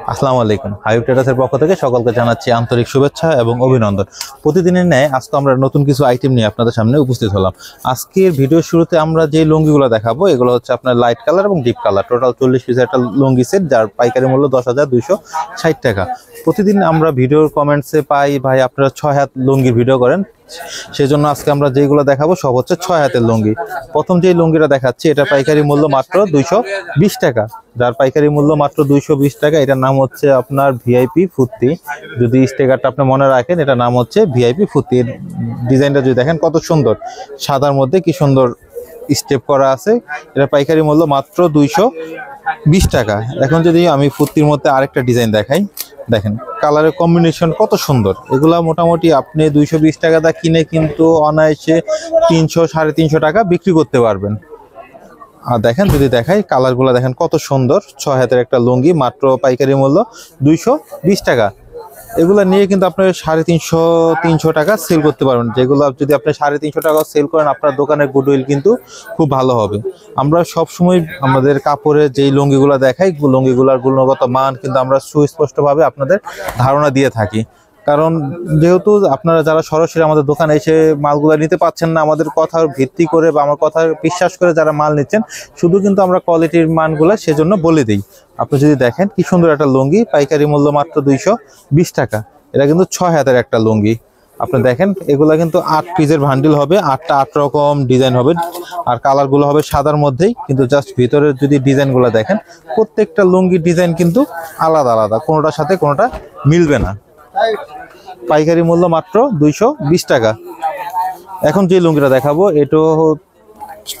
আসসালামু আলাইকুম। হাবিব ট্রেডার্সের পক্ষ থেকে সকলকে জানাচ্ছি আন্তরিক শুভেচ্ছা এবং অভিনন্দন। প্রতিদিনের ন্যায় আজকে আমরা নতুন কিছু আইটেম নিয়ে আপনাদের সামনে উপস্থিত হলাম। আজকের ভিডিওর শুরুতে আমরা যে লুঙ্গিগুলো দেখাবো এগুলো হচ্ছে আপনার লাইট কালার এবং ডিপ কালার, টোটাল 40 পিসের একটা লুঙ্গি সেট, যার পাইকারি মূল্য 10,260 টাকা। প্রতিদিন আমরা ভিডিওর কমেন্টসে পাই, ভাই আপনারা 6 হাত লুঙ্গির ভিডিও করেন, সেজন্য আজকে আমরা যেগুলো দেখাবো সব হচ্ছে 6 হাতের লুঙ্গি। প্রথম যে লুঙ্গিটা দেখাচ্ছি এটা পাইকারি মূল্য মাত্র 220 টাকা, যার পাইকারি মূল্য মাত্র 220 টাকা। এটার নাম হচ্ছে আপনার ভিআইপি ফুর্তি। যদি স্টিকারটা আপনি মনে রাখেন, এটার নাম হচ্ছে ভিআইপি ফুর্তি। ডিজাইনটা যদি দেখেন কত সুন্দর, সাদার মধ্যে কি সুন্দর স্টেপ করা আছে। এটা পাইকারি মূল্য মাত্র 220 টাকা। এখন যদি আমি ফুর্তির মধ্যে আরেকটা ডিজাইন দেখাই, দেখেন কালারের কম্বিনেশন কত সুন্দর। এগুলা মোটামুটি আপনি 220 টাকা দা কিনে কিন্তু অনায়াসে 300-350 টাকা বিক্রি করতে পারবেন। আর দেখেন যদি দেখাই কালারগুলো দেখেন কত সুন্দর। 6 হাতের একটা লুঙ্গি, মাত্র পাইকারি মূল্য 220 টাকা। এগুলা নিয়ে কিন্তু আপনার 350-300 টাকা সেল করতে পারবেন। যেগুলো যদি আপনি 350 টাকা সেল করেন, আপনার দোকানের গুডউইল কিন্তু খুব ভালো হবে। আমরা সবসময় আমাদের কাপড়ের যেই লুঙ্গিগুলো দেখাই, লুঙ্গিগুলোর গুণগত মান কিন্তু আমরা সুস্পষ্টভাবে আপনাদের ধারণা দিয়ে থাকি। কারণ যেহেতু আপনারা যারা সরাসরি আমাদের দোকানে এসে মালগুলো নিতে পাচ্ছেন না, আমাদের কথার ভিত্তি করে বা আমার কথা বিশ্বাস করে যারা মাল নিচ্ছেন, শুধু কিন্তু আমরা কোয়ালিটির মানগুলো সেজন্য বলে দিই। আপনি যদি দেখেন কি সুন্দর একটা লুঙ্গি, পাইকারি মূল্য মাত্র 220 টাকা। এটা কিন্তু 6 হাতের একটা লুঙ্গি। আপনি দেখেন এগুলা কিন্তু 8 পিসের ভান্ডিল হবে, 8টা 8 রকম ডিজাইন হবে, আর কালারগুলো হবে সাদার মধ্যেই। কিন্তু জাস্ট ভিতরের যদি ডিজাইনগুলো দেখেন, প্রত্যেকটা লুঙ্গির ডিজাইন কিন্তু আলাদা আলাদা, কোনোটার সাথে কোনোটা মিলবে না। পাইকারি মূল্য মাত্র 220 টাকা। এখন যে লুঙ্গিটা দেখাবো এটাও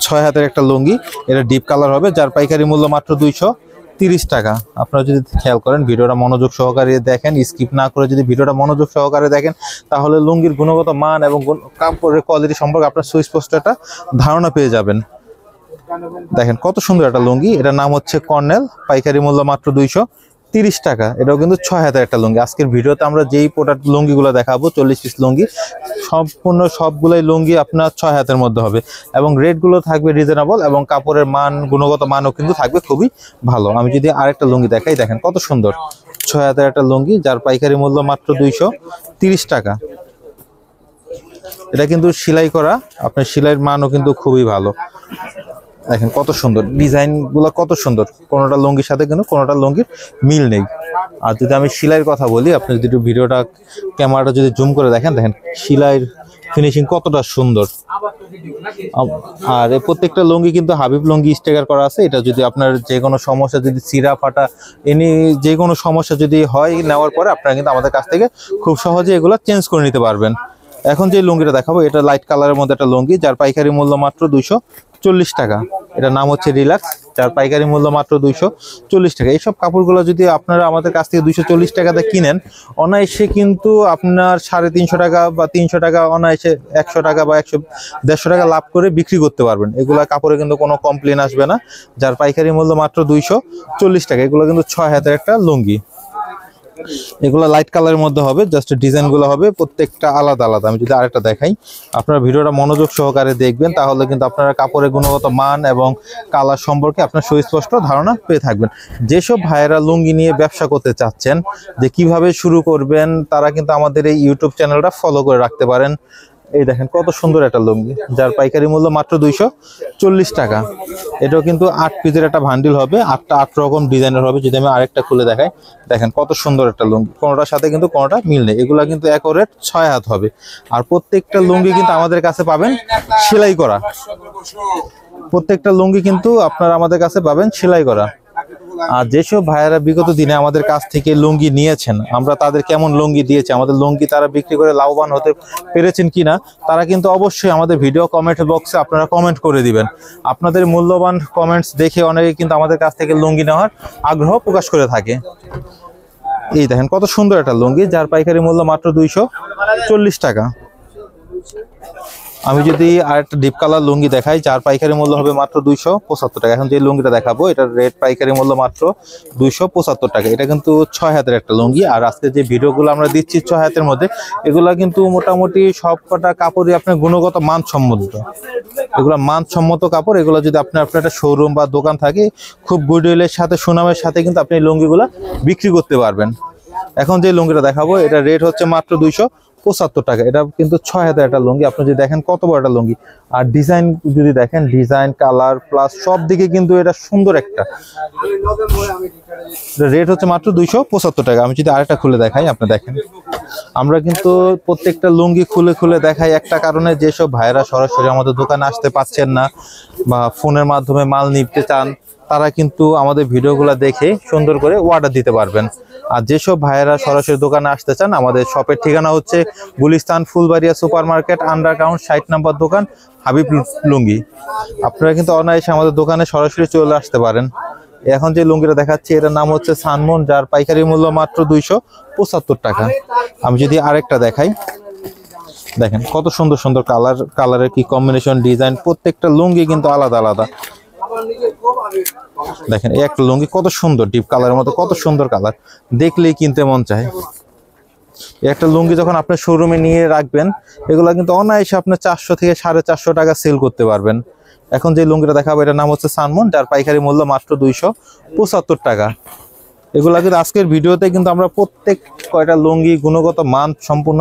6 হাতের একটা লুঙ্গি। এটা ডিপ কালার হবে, যার পাইকারি মূল্য মাত্র 230 টাকা। আপনারা যদি খেয়াল করেন, ভিডিওটা মনোযোগ সহকারে দেখেন, স্কিপ না করে যদি ভিডিওটা মনোযোগ সহকারে দেখেন, তাহলে লুঙ্গির গুণগত মান এবং কাপড়ের কোয়ালিটি সম্পর্কে আপনার সুস্পষ্ট একটা ধারণা পেয়ে যাবেন। দেখেন কত সুন্দর একটা লুঙ্গি। এটার নাম হচ্ছে কর্নেল, পাইকারি মূল্য মাত্র 230 টাকা। এটাও কিন্তু 6 হাতের একটা লুঙ্গি। আজকের ভিডিওতে আমরা যেই প্রোডাক্ট লুঙ্গিগুলো দেখাবো, 40 পিস লুঙ্গি, সম্পূর্ণ সবগুলাই লুঙ্গি আপনার 6 হাতের মধ্যে হবে, এবং রেটগুলো থাকবে রিজনেবল, এবং কাপড়ের মান, গুণগত মানও কিন্তু থাকবে খুবই ভালো। আমি যদি আরেকটা লুঙ্গি দেখাই, দেখেন কত সুন্দর 6 হাতের একটা লুঙ্গি, যার পাইকারি মূল্য মাত্র 230 টাকা। এটা কিন্তু সেলাই করা, আপনার সেলাইয়ের মানও কিন্তু খুবই ভালো। দেখেন কত সুন্দর ডিজাইন গুলো, কত সুন্দর। কোনোটা লুঙ্গির সাথে কিন্তু কোনোটা লুঙ্গির মিল নেই। আর যদি আমি সেলাইয়ের কথা বলি, আপনি যদি ভিডিওটা ক্যামেরাটা যদি জুম করে দেখেন, দেখেন সেলাইয়ের ফিনিশিং কতটা সুন্দর। আর এই প্রত্যেকটা লুঙ্গি কিন্তু হাবিব লুঙ্গি স্টিকার করা আছে। এটা যদি আপনার যে কোনো সমস্যা, যদি চিরা ফাটা যে কোনো সমস্যা যদি হয়, নেওয়ার পরে আপনারা কিন্তু আমাদের কাছ থেকে খুব সহজে এগুলো চেঞ্জ করে নিতে পারবেন। এখন যে লুঙ্গিটা দেখাবো, এটা লাইট কালারের মধ্যে একটা লুঙ্গি, যার পাইকারি মূল্য মাত্র 240 টাকা। এটার নাম হচ্ছে রিল্যাক্স, যার পাইকারি মূল্য মাত্র 240 টাকা। এইসব কাপড়গুলো যদি আপনারা আমাদের কাছ থেকে 240 টাকাতে কিনেন, অনায়াসে কিন্তু আপনার 350 টাকা বা 300 টাকা, অনায়াসে 100 টাকা বা 150 টাকা লাভ করে বিক্রি করতে পারবেন। এগুলা কাপড়ে কিন্তু কোনো কমপ্লেন আসবে না, যার পাইকারি মূল্য মাত্র 240 টাকা। এগুলো কিন্তু 6 হাতের একটা লুঙ্গি। এগুলো লাইট কালারের মধ্যে হবে, জাস্ট ডিজাইন গুলো হবে প্রত্যেকটা আলাদা আলাদা। আমি যদি আরেকটা দেখাই, আপনারা ভিডিওটা মনোযোগ সহকারে দেখবেন, তাহলে কিন্তু আপনারা কাপড়ের গুণগত মান এবং কালার সম্পর্কে আপনার সুস্পষ্ট ধারণা পেয়ে থাকবেন। যেসব ভাইয়েরা লুঙ্গি নিয়ে ব্যবসা করতে চাচ্ছেন, যে কিভাবে শুরু করবেন, তারা কিন্তু আমাদের এই ইউটিউব চ্যানেলটা ফলো করে রাখতে পারেন। এই দেখেন কত সুন্দর একটা লুঙ্গি, যার পাইকারি মূল্য মাত্র 240 টাকা। এটাও কিন্তু 8 পিসের একটা ভান্ডিল হবে, 8টা 8 রকম ডিজাইনের হবে। যদি আমি আরেকটা খুলে দেখাই, দেখেন কত সুন্দর একটা লুঙ্গি, কোনোটার সাথে কিন্তু কোনোটা মিল নেই। এগুলা কিন্তু একরেট 6 হাত হবে। আর প্রত্যেকটা লুঙ্গি কিন্তু আমাদের কাছে পাবেন সেলাই করা। প্রত্যেকটা লুঙ্গি কিন্তু আপনারা আমাদের কাছে পাবেন সেলাই করা। আর যেসব ভাইয়েরা বিগত দিনে আমাদের কাছ থেকে লুঙ্গি নিয়েছেন, আমরা তাদের কেমন লুঙ্গি দিয়েছি, আমাদের লুঙ্গি তারা বিক্রি করে লাভবান হতে পেরেছেন কিনা, তারা কিন্তু অবশ্যই আমাদের ভিডিও কমেন্ট বক্সে আপনারা কমেন্ট করে দিবেন। আপনাদের মূল্যবান কমেন্টস দেখে অনেকে কিন্তু আমাদের কাছ থেকে লুঙ্গি নেওয়ার আগ্রহ প্রকাশ করে থাকে। এই দেখেন কত সুন্দর একটা লুঙ্গি, যার পাইকারি মূল্য মাত্র 240 টাকা। আমি যদি আরেকটা ডিপ কালার লুঙ্গি দেখাই, যার পাইকারি মূল্য হবে মাত্র 275 টাকা। এখন যে লুঙ্গিটা দেখাবো এটার রেট পাইকারি মূল্য মাত্র 275 টাকা। এটা কিন্তু 6 হাতের একটা লুঙ্গি। আর আজকে যে ভিডিওগুলো আমরা দিচ্ছি 6 হাতের মধ্যে, এগুলা কিন্তু মোটামুটি সবকটা কাপড়ই আপনার গুণগত মানসম্মত। এগুলো মানসম্মত কাপড়। এগুলো যদি আপনার একটা শোরুম বা দোকান থাকে, খুব গুডউইলের সাথে সুনামের সাথে কিন্তু আপনি এই লুঙ্গিগুলো বিক্রি করতে পারবেন। এখন যে লুঙ্গিটা দেখাবো এটা রেট হচ্ছে মাত্র 275 টাকা। এটা কিন্তু 6 হাতের একটা লুঙ্গি। আপনি যদি দেখেন কত বড় একটা লুঙ্গি, আর ডিজাইন যদি দেখেন, ডিজাইন কালার প্লাস সব দিকে কিন্তু এটা সুন্দর একটা। রেট হচ্ছে মাত্র 275 টাকা। আমি যদি আরেকটা খুলে দেখাই, আপনি দেখেন, আমরা কিন্তু প্রত্যেকটা লুঙ্গি খুলে খুলে দেখাই একটা কারণে, যেসব ভাইরা সরাসরি আমাদের দোকানে আসতে পাচ্ছেন না বা ফোনের মাধ্যমে মাল নিতে চান, তারা কিন্তু আমাদের ভিডিওগুলো দেখে সুন্দর করে অর্ডার দিতে পারবেন। আর যেসব ভাইয়েরা সরাসরি দোকানে আসতে চান, আমাদের শপের ঠিকানা হচ্ছে Gulistan Phulbaria super market, underground 60 নম্বর দোকান, হাবিব লুঙ্গি। আপনারা কিন্তু অনায়াসে আমাদের দোকানে সরাসরি চলে আসতে পারেন। এখন যে লুঙ্গিটা দেখাচ্ছি এটার নাম হচ্ছে সানমুন, যার পাইকারি মূল্য মাত্র 275 টাকা। আমি যদি আরেকটা দেখাই, দেখেন কত সুন্দর সুন্দর কালারের কি কম্বিনেশন, ডিজাইন, প্রত্যেকটা লুঙ্গি কিন্তু আলাদা আলাদা। দেখেন এই একটা লুঙ্গি কত সুন্দর, ডিপ কালারের মতো কত সুন্দর কালার, দেখলেই কিনতে মন চায়। একটা লুঙ্গি যখন আপনার শোরুমে নিয়ে রাখবেন, এগুলা কিন্তু অনায়াসে আপনার 400 থেকে 450 টাকা সেল করতে পারবেন। এখন যে লুঙ্গিটা দেখাবো এটার নাম হচ্ছে সানমুন, যার পাইকারি মূল্য মাত্র 275 টাকা। এগুলা কিন্তু আজকের ভিডিওতে কিন্তু আমরা প্রত্যেক কয়টা লুঙ্গি গুণগত মান সম্পূর্ণ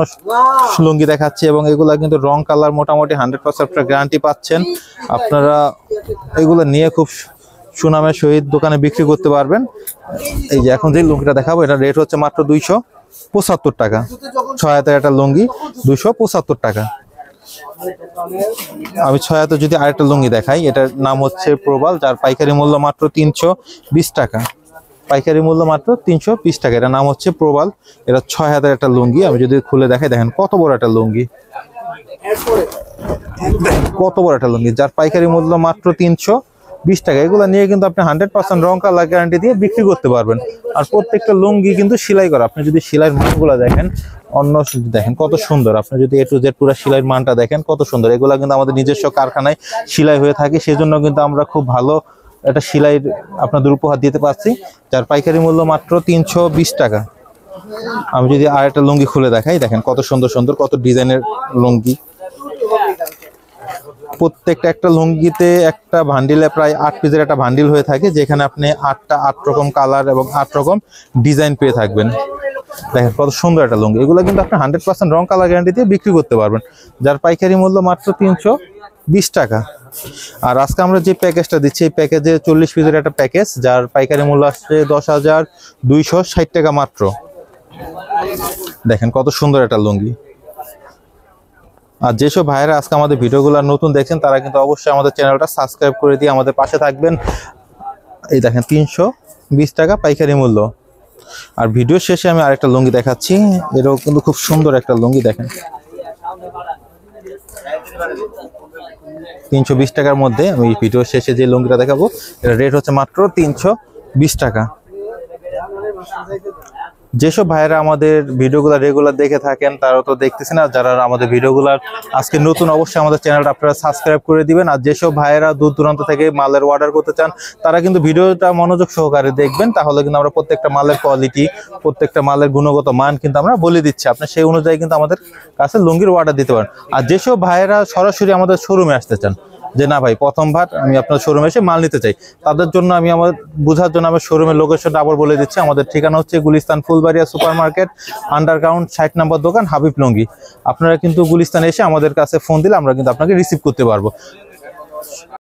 লুঙ্গি দেখাচ্ছি, এবং এগুলা কিন্তু রং কালার মোটামুটি 100% গ্যারান্টি পাচ্ছেন। আপনারা এগুলো নিয়ে খুব সুনামের সহিত দোকানে বিক্রি করতে পারবেন। এই যে এখন যে লুঙ্গিটা দেখাবো এটার রেট হচ্ছে মাত্র 275 টাকা। 6 হাতের একটা লুঙ্গি 275 টাকা। আমি 6 হাতে যদি আরেকটা লুঙ্গি দেখাই, এটার নাম হচ্ছে প্রবাল, যার পাইকারি মূল্য মাত্র 320 টাকা। পাইকারি মূল্য মাত্র 320 টাকা। এটার নাম হচ্ছে প্রবাল। এটা 6 হাতের একটা লুঙ্গি। আমি যদি খুলে দেখাই, দেখেন কত বড় একটা লুঙ্গি, কত বড় একটা লুঙ্গি, যার পাইকারি মূল্য মাত্র 320 টাকা। এগুলো নিয়ে কিন্তু আপনি 100% রং কালার গ্যারান্টি দিয়ে বিক্রি করতে পারবেন। আর প্রত্যেকটা লুঙ্গি কিন্তু সেলাই করা। আপনি যদি সেলাইয়ের মানগুলো দেখেন, অন্য দেখেন কত সুন্দর। আপনি যদি A to Z পুরো সেলাইয়ের মানটা দেখেন কত সুন্দর। এগুলো কিন্তু আমাদের নিজস্ব কারখানায় সেলাই হয়ে থাকে, সেজন্য কিন্তু আমরা খুব ভালো একটা সেলাই আপনাদের উপহার দিতে পারছি, যার পাইকারি মূল্য মাত্র 320 টাকা। আমি যদি আরেকটা লুঙ্গি খুলে দেখাই, দেখেন কত সুন্দর সুন্দর কত ডিজাইনের লুঙ্গি। প্রত্যেকটা একটা লুঙ্গিতে একটা ভান্ডিলে প্রায় 8 পিসের একটা ভান্ডিল হয়ে থাকে, যেখানে আপনি 8 রকম কালার এবং 8 রকম ডিজাইন পেয়ে থাকবেন। দেখেন কত সুন্দর একটা লুঙ্গি। এগুলো কিন্তু আপনি 100% রং কালার গ্যারান্টি দিয়ে বিক্রি করতে পারবেন, যার পাইকারি মূল্য মাত্র 320 টাকা। আর আজকে আমরা যে প্যাকেজটা দিচ্ছি, এই প্যাকেজে 40 পিসের একটা প্যাকেজ, যার পাইকারি মূল্য আসছে 10,260 টাকা মাত্র। দেখেন কত সুন্দর একটা লুঙ্গি। আর যেসব ভাইয়েরা আজকে আমাদের ভিডিওগুলো নতুন দেখছেন, তারা কিন্তু অবশ্যই আমাদের চ্যানেলটা সাবস্ক্রাইব করে দিয়ে আমাদের পাশে থাকবেন। এই দেখেন 320 টাকা পাইকারি মূল্য। আর ভিডিও শেষে আমি আরেকটা লুঙ্গি দেখাচ্ছি, এটাও কিন্তু খুব সুন্দর একটা লুঙ্গি। দেখেন 320 টাকার মধ্যে আমি ভিডিও শেষে যে লুঙ্গিটা দেখাবো, এটার রেট হচ্ছে মাত্র 320 টাকা। যেসব ভাইয়েরা আমাদের ভিডিওগুলো রেগুলার দেখে থাকেন, তারা তো দেখতেছেন। আর যারা আমাদের ভিডিওগুলো আজকে নতুন, অবশ্যই আমাদের চ্যানেলটা আপনারা সাবস্ক্রাইব করে দিবেন। আর যেসব ভাইয়েরা দূর দূরান্ত থেকে মালের অর্ডার করতে চান, তারা কিন্তু ভিডিওটা মনোযোগ সহকারে দেখবেন, তাহলে কিন্তু আমরা প্রত্যেকটা মালের কোয়ালিটি, প্রত্যেকটা মালের গুণগত মান কিন্তু আমরা বলে দিচ্ছি। আপনি সেই অনুযায়ী কিন্তু আমাদের কাছে লুঙ্গির অর্ডার দিতে পারেন। আর যেসব ভাইয়েরা সরাসরি আমাদের শোরুমে আসতে চান, যে না ভাই প্রথমবার আমি আপনার শোরুমে এসে মাল নিতে চাই, তাদের জন্য আমি আমার বোঝার জন্য আমার শোরুমের লোকেশনটা আবার বলে দিচ্ছি। আমাদের ঠিকানা হচ্ছে Gulistan Phulbaria super market, underground 60 নম্বর দোকান, হাবিব লুঙ্গি। আপনারা কিন্তু গুলিস্তান এসে আমাদের কাছে ফোন দিলে আমরা কিন্তু আপনাকে রিসিভ করতে পারবো।